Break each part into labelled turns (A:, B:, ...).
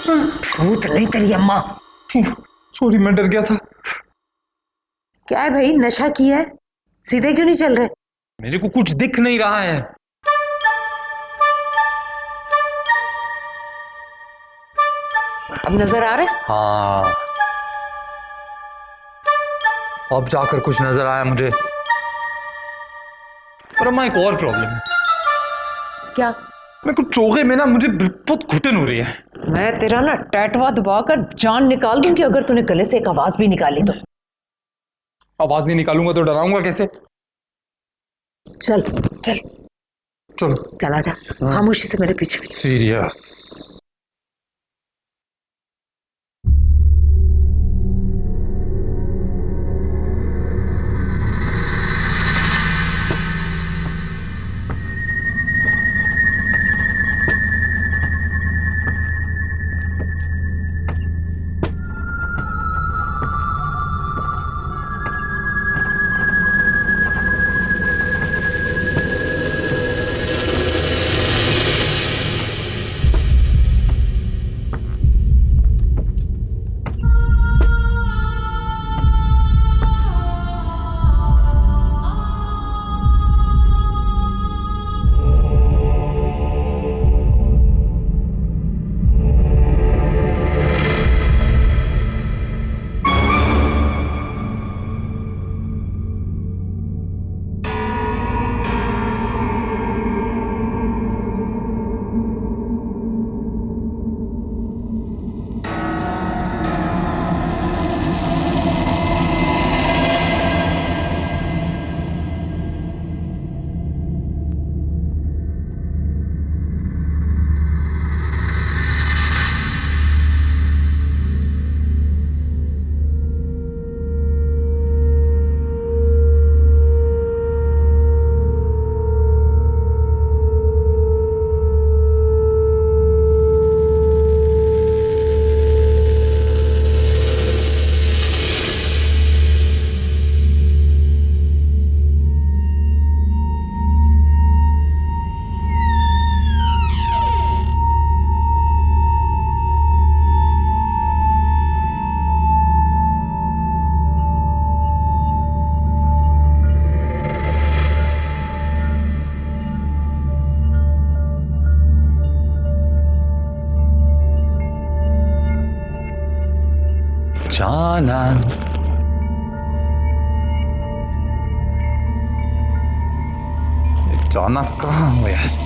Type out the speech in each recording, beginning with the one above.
A: भूत नहीं तेरी अम्मा।
B: सॉरी, मैं डर गया था।
A: क्या है भाई, नशा किया है? सीधे क्यों नहीं चल रहे?
B: मेरे को कुछ दिख नहीं रहा है।
A: अब नजर आ रहा है?
B: हाँ, अब जाकर कुछ नजर आया मुझे। पर अम्मा, एक और प्रॉब्लम है।
A: क्या?
B: मैं कुछ चोगे में ना, मुझे बहुत घुटन हो रही है।
A: मैं तेरा ना टैटवा दबाकर जान निकाल दूंगी अगर तूने गले से एक आवाज भी निकाली तो।
B: आवाज नहीं निकालूंगा तो डराऊंगा कैसे?
A: चल चल
B: चलो
A: चला जा, खामोशी से मेरे पीछे पीछे।
B: सीरियस। जाना जाना कहाँ हो यार?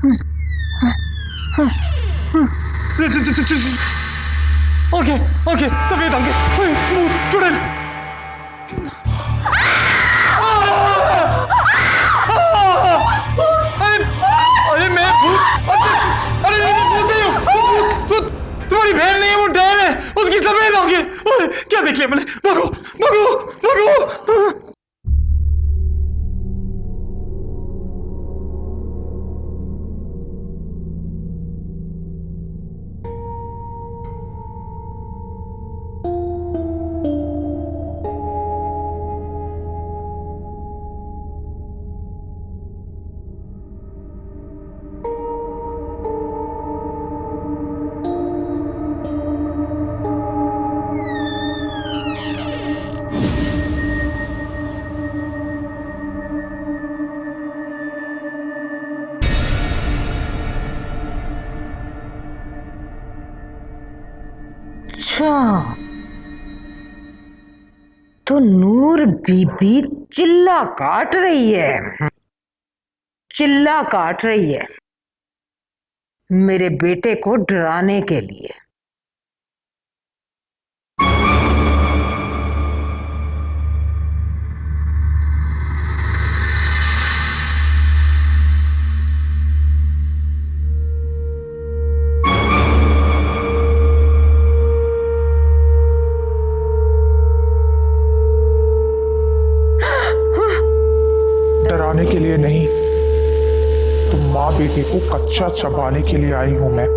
B: ओके ओके सफेद आंखें, मुंह चुड़ैल। अरे मैं भूत, अरे मैं भूत नहीं हूँ, तुम्हारी बहन नहीं है, वो डैन है, उसकी सफेद आंखें। क्या देख लिया मैंने? भागो भागो भागो।
A: अच्छा, तो नूर बीबी चिल्ला काट रही है, चिल्ला काट रही है मेरे बेटे को डराने के लिए।
C: डराने के लिए नहीं, तो माँ बेटे को कच्चा चबाने के लिए आई हूं मैं।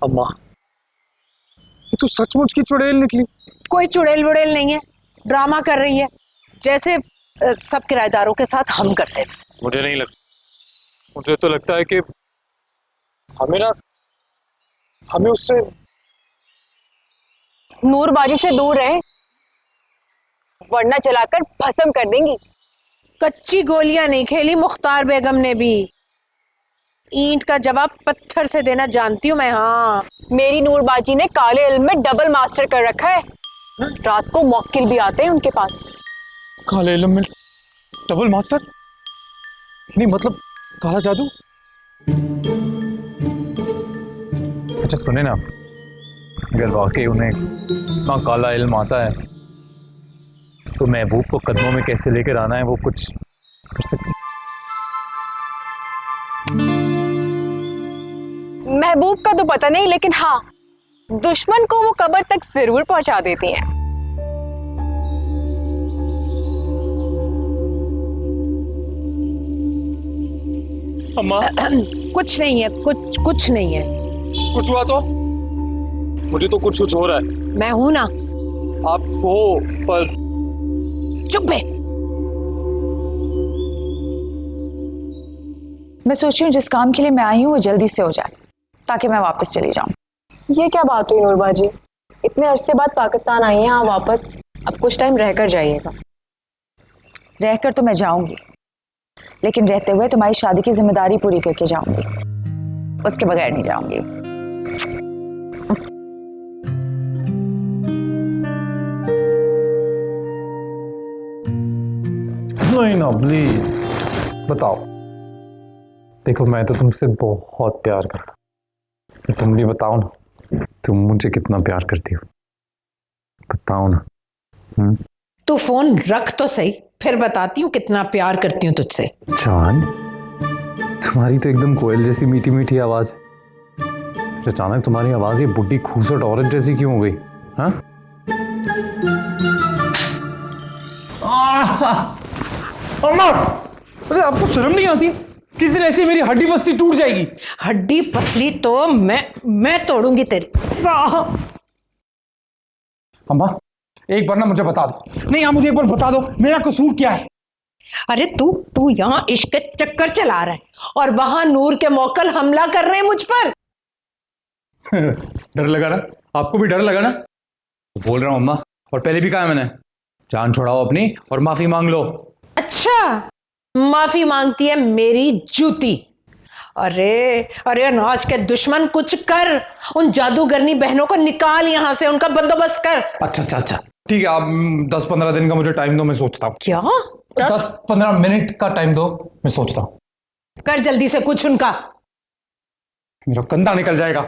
B: अम्मा, ये तो सचमुच की चुड़ैल निकली।
A: कोई चुड़ैल वुड़ैल नहीं है, ड्रामा कर रही है जैसे सब किराएदारों के साथ हम करते थे।
B: मुझे नहीं लगता, मुझे तो लगता है कि हमें उससे
D: नूरबाजी से दूर रहे, वरना जलाकर भस्म कर देंगी।
A: कच्ची गोलियां नहीं खेली मुख्तार बेगम ने भी, ईंट का जवाब पत्थर से देना जानती हूँ मैं। हाँ,
D: मेरी नूरबाजी ने काले इल्म में डबल मास्टर कर रखा है, रात को मौक्किल भी आते हैं उनके पास।
B: काले इल्म में डबल मास्टर? नहीं मतलब काला जादू? अच्छा सुने ना, अगर वाकई उन्हें इतना काला इल्म आता है तो महबूब को कदमों में कैसे लेकर आना है वो कुछ कर सकते हैं।
D: महबूब का तो पता नहीं, लेकिन हाँ, दुश्मन को वो कब्र तक जरूर पहुंचा देती हैं।
B: अम्मा
A: कुछ नहीं है, कुछ नहीं है।
B: कुछ हुआ तो? मुझे तो कुछ हो रहा है।
A: मैं हूं ना।
B: आप हो पर
A: चुप बे।
E: मैं सोच रही हूँ जिस काम के लिए मैं आई हूँ वो जल्दी से हो जाए ताकि मैं वापस चली जाऊँ।
D: ये क्या बात हुई नूरबाजी, इतने अरसे बाद पाकिस्तान आई हैं आप वापस, अब कुछ टाइम रहकर जाइएगा।
E: रहकर तो मैं जाऊंगी, लेकिन रहते हुए तुम्हारी शादी की जिम्मेदारी पूरी करके जाऊंगी, उसके बगैर नहीं जाऊंगी।
B: नहीं ना प्लीज। बताओ। देखो मैं तो तुमसे बहुत प्यार करता, तुम भी बताओ ना, तुम मुझे कितना प्यार करती हो, बताओ ना।
A: तू फोन रख तो सही, फिर बताती हूँ कितना प्यार करती हूँ तुझसे।
B: जान, तुम्हारी तो एकदम कोयल जैसी मीठी मीठी आवाज है, फिर अचानक तुम्हारी आवाज ये बुढ़ी खूसट औरत जैसी क्यों हो गई? हाँ?
F: अम्मा, अरे आपको शर्म नहीं आती? किस दिन ऐसे मेरी हड्डी बस्ती टूट जाएगी।
A: हड्डी पसली तो मैं तोड़ूंगी तेरी।
F: अम्मा, एक बार ना मुझे बता दो। नहीं, आप मुझे एक बार बता दो मेरा कसूर क्या है।
A: अरे तू यहाँ इश्क के चक्कर चला रहा है और वहां नूर के मौकल हमला कर रहे हैं मुझ पर।
B: डर लगा ना? आपको भी डर लगा ना? बोल रहा हूँ अम्मा, और पहले भी कहा है मैंने, जान छुड़ाओ अपनी और माफी मांग लो।
A: अच्छा, माफी मांगती है मेरी जूती। अरे अनाज के दुश्मन, कुछ कर, उन जादूगरनी बहनों को निकाल यहां से, उनका बंदोबस्त कर।
F: अच्छा, ठीक है, आप 10-15 दिन का मुझे टाइम दो, मैं सोचता हूँ।
A: क्या?
F: 10-15 मिनट का टाइम दो, मैं सोचता हूँ।
A: कर जल्दी से कुछ उनका।
F: मेरा कंधा निकल जाएगा।